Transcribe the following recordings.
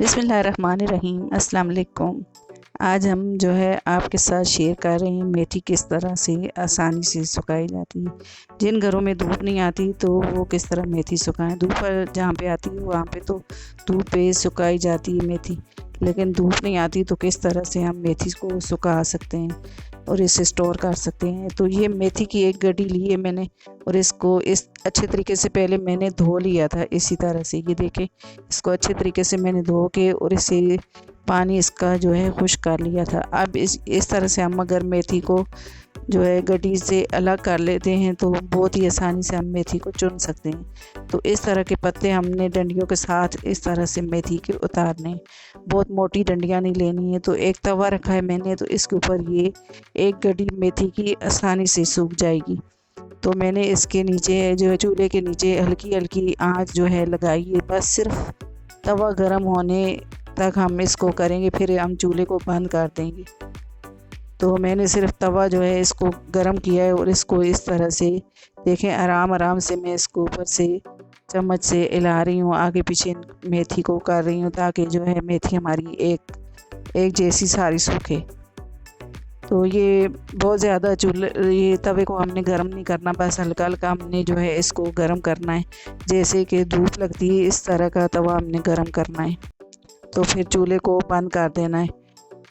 बिस्मिल्लाहिर्रहमानिर्रहीम। अस्सलाम वालेकुम। आज हम जो है आपके साथ शेयर कर रहे हैं मेथी किस तरह से आसानी से सुखाई जाती है। जिन घरों में धूप नहीं आती तो वो किस तरह मेथी सुखाएं। धूप पर जहाँ पे आती है वहाँ पे तो धूप पे सुखाई जाती है मेथी, लेकिन धूप नहीं आती तो किस तरह से हम मेथी को सुखा सकते हैं और इसे स्टोर कर सकते हैं। तो ये मेथी की एक गड्डी ली है मैंने और इसको इस अच्छे तरीके से पहले मैंने धो लिया था। इसी तरह से ये देखें, इसको अच्छे तरीके से मैंने धो के और इसे पानी इसका जो है खुश्क कर लिया था। अब इस तरह से हम अगर मेथी को जो है गड्डी से अलग कर लेते हैं तो बहुत ही आसानी से हम मेथी को चुन सकते हैं। तो इस तरह के पत्ते हमने डंडियों के साथ इस तरह से मेथी के उतारने। बहुत मोटी डंडियाँ नहीं लेनी है। तो एक तवा रखा है मैंने, तो इसके ऊपर ये एक गड्डी मेथी की आसानी से सूख जाएगी। तो मैंने इसके नीचे जो है चूल्हे के नीचे हल्की हल्की आंच जो है लगाई है। बस सिर्फ तवा गर्म होने तक हम इसको करेंगे, फिर हम चूल्हे को बंद कर देंगे। तो मैंने सिर्फ तवा जो है इसको गर्म किया है और इसको इस तरह से देखें, आराम आराम से मैं इसको ऊपर से चम्मच से हिला रही हूँ, आगे पीछे मेथी को कर रही हूँ ताकि जो है मेथी हमारी एक जैसी सारी सूखे। तो ये बहुत ज़्यादा ये तवे को हमने गर्म नहीं करना, बस हल्का हल्का हमने जो है इसको गर्म करना है। जैसे कि धूप लगती है इस तरह का तवा हमने गर्म करना है। तो फिर चूल्हे को बंद कर देना है।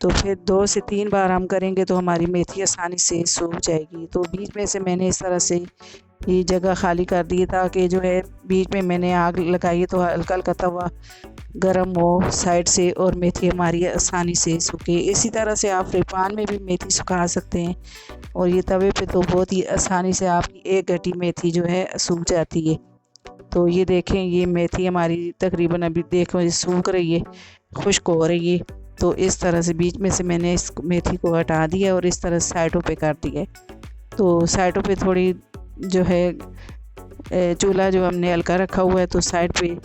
तो फिर 2 से 3 बार हम करेंगे तो हमारी मेथी आसानी से सूख जाएगी। तो बीच में से मैंने इस तरह से ये जगह खाली कर दी ताकि जो है बीच में मैंने आग लगाई तो हल्का हल्का तवा गर्म हो साइड से और मेथी हमारी आसानी से सूखे। इसी तरह से आप फ्राई पैन में भी मेथी सुखा सकते हैं और ये तवे पे तो बहुत ही आसानी से आपकी एक गड्डी मेथी जो है सूख जाती है। तो ये देखें, ये मेथी हमारी तकरीबन अभी देखो ये सूख रही है, खुश्क हो रही है। तो इस तरह से बीच में से मैंने इस मेथी को हटा दिया और इस तरह साइडों पे कर दिया है। तो साइडों पे थोड़ी जो है चूल्हा जो हमने हल्का रखा हुआ है तो साइड पे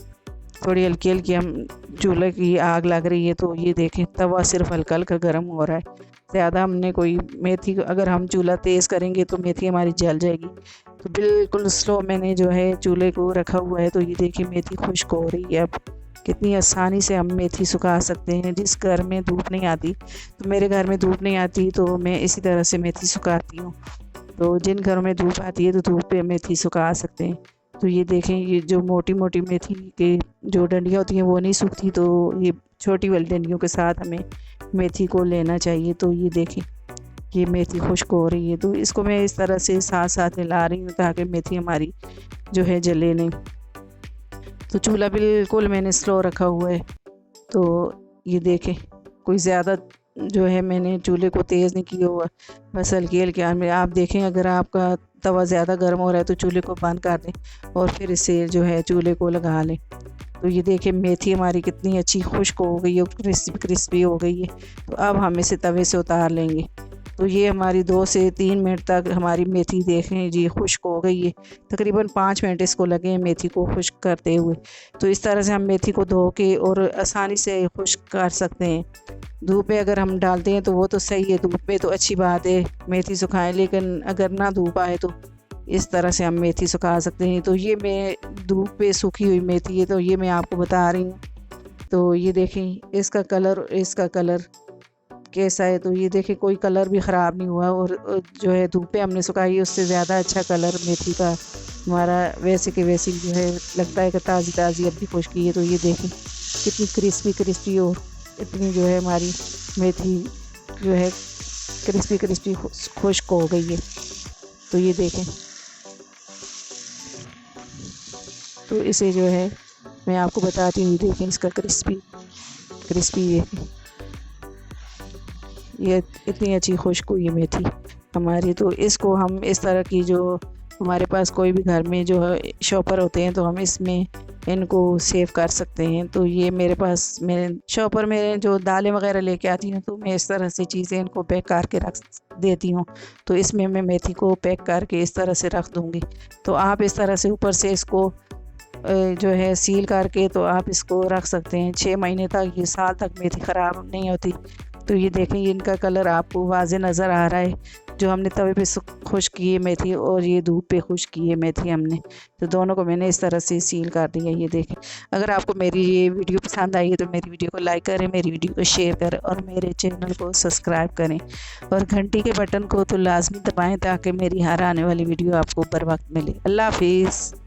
थोड़ी हल्की हल्की हम चूल्हे की आग लग रही है। तो ये देखें, तवा सिर्फ हल्का हल्का गर्म हो रहा है। ज़्यादा हमने कोई मेथी अगर हम चूल्हा तेज़ करेंगे तो मेथी हमारी जल जाएगी। तो बिल्कुल स्लो मैंने जो है चूल्हे को रखा हुआ है। तो ये देखिए मेथी खुश्क हो रही है। अब कितनी आसानी से हम मेथी सुखा सकते हैं। जिस घर में धूप नहीं आती, तो मेरे घर में धूप नहीं आती तो मैं इसी तरह से मेथी सुखाती हूँ। तो जिन घरों में धूप आती है तो धूप पे मेथी सुखा सकते हैं। तो ये देखें, ये जो मोटी मोटी मेथी के जो डंडियाँ होती हैं वो नहीं सूखती, तो ये छोटी वाली डंडियों के साथ हमें मेथी को लेना चाहिए। तो ये देखें, ये मेथी खुश्क हो रही है। तो इसको मैं इस तरह से साथ साथ हिला रही हूँ ताकि मेथी हमारी जो है जले नहीं। तो चूल्हा बिल्कुल मैंने स्लो रखा हुआ है। तो ये देखें, कोई ज़्यादा जो है मैंने चूल्हे को तेज़ नहीं किया हुआ, बस हल्की हल्की आंच में। आप देखें, अगर आपका तवा ज़्यादा गर्म हो रहा है तो चूल्हे को बंद कर दें और फिर इसे जो है चूल्हे को लगा लें। तो ये देखें, मेथी हमारी कितनी अच्छी खुश्क हो गई है और क्रिस्पी क्रिस्पी हो गई है। तो अब हम इसे तवे से उतार लेंगे। तो ये हमारी 2 से 3 मिनट तक हमारी मेथी देखें जी खुश्क हो गई है। तकरीबन 5 मिनट इसको लगे हैं मेथी को खुश्क करते हुए। तो इस तरह से हम मेथी को धो के और आसानी से खुश्क कर सकते हैं। धूप में अगर हम डालते हैं तो वो तो सही है, धूप में तो अच्छी बात है मेथी सुखाएं, लेकिन अगर ना धूप आए तो इस तरह से हम मेथी सुखा सकते हैं। तो ये मैं धूप पे सूखी हुई मेथी है, तो ये मैं आपको बता रही हूँ। तो ये देखें, इसका कलर कैसा है। तो ये देखें, कोई कलर भी ख़राब नहीं हुआ और जो है धूप पे हमने सुखाई है उससे ज़्यादा अच्छा कलर मेथी का हमारा वैसे के वैसे जो है लगता है कि ताज़ी ताज़ी अभी खुश्की है। तो ये देखें कितनी क्रिस्पी और इतनी जो है हमारी मेथी जो है क्रिस्पी खुश्क हो गई है। तो ये देखें, तो इसे जो है मैं आपको बताती हूँ। देखें, इसका क्रिस्पी ये इतनी अच्छी खुश्क हुई है मेथी हमारी। तो इसको हम इस तरह की, जो हमारे पास कोई भी घर में जो है शॉपर होते हैं तो हम इसमें इनको सेव कर सकते हैं। तो ये मेरे पास मेरे शॉपर में जो दालें वगैरह लेके आती हूँ तो मैं इस तरह से चीज़ें इनको पैक करके रख देती हूँ। तो इसमें मैं मेथी को पैक करके इस तरह से रख दूँगी। तो आप इस तरह से ऊपर से इसको जो है सील करके तो आप इसको रख सकते हैं 6 महीने तक, ये साल तक मेथी ख़राब नहीं होती। तो ये देखें, इनका कलर आपको वाज़े नज़र आ रहा है। जो हमने तवे पे खुश की है मेथी और ये धूप पे खुश की है मेथी हमने, तो दोनों को मैंने इस तरह से सील कर दिया। ये देखें, अगर आपको मेरी ये वीडियो पसंद आई है तो मेरी वीडियो को लाइक करें, मेरी वीडियो को शेयर करें और मेरे चैनल को सब्सक्राइब करें और घंटी के बटन को तो लाजमी दबाएं ताकि मेरी हर आने वाली वीडियो आपको बर वक्त मिले। अल्लाह हाफिज़।